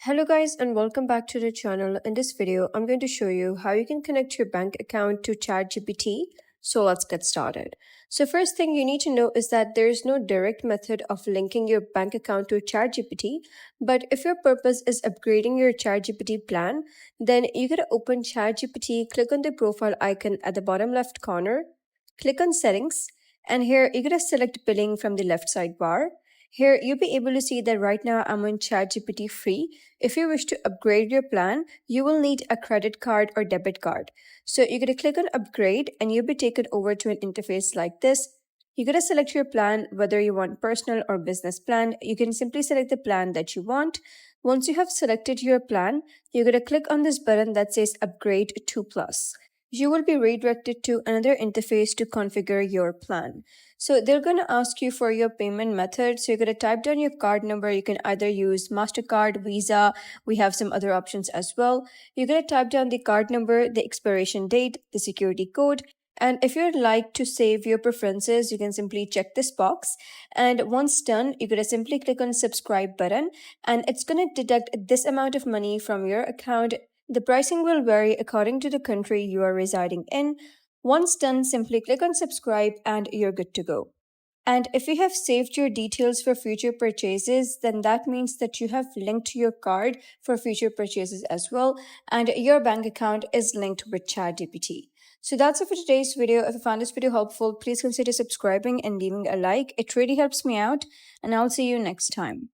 Hello guys and welcome back to the channel. In this video, I'm going to show you how you can connect your bank account to ChatGPT. So let's get started. So first thing you need to know is that there is no direct method of linking your bank account to ChatGPT. But if your purpose is upgrading your ChatGPT plan, then you gotta open ChatGPT, click on the profile icon at the bottom left corner, click on settings, and here you gotta select billing from the left sidebar. Here, you'll be able to see that right now I'm on ChatGPT free. If you wish to upgrade your plan, you will need a credit card or debit card. So you're going to click on upgrade and you'll be taken over to an interface like this. You're going to select your plan, whether you want personal or business plan. You can simply select the plan that you want. Once you have selected your plan, you're going to click on this button that says upgrade to plus. You will be redirected to another interface to configure your plan. So they're going to ask you for your payment method. So you're going to type down your card number. You can either use MasterCard, Visa. We have some other options as well. You're going to type down the card number, the expiration date, the security code. And if you'd like to save your preferences, you can simply check this box. And once done, you're going to simply click on subscribe button and it's going to deduct this amount of money from your account. The pricing will vary according to the country you are residing in. Once done, simply click on subscribe and you're good to go. And if you have saved your details for future purchases, then that means that you have linked your card for future purchases as well, and your bank account is linked with ChatGPT. So that's it for today's video. If you found this video helpful, please consider subscribing and leaving a like. It really helps me out, and I'll see you next time.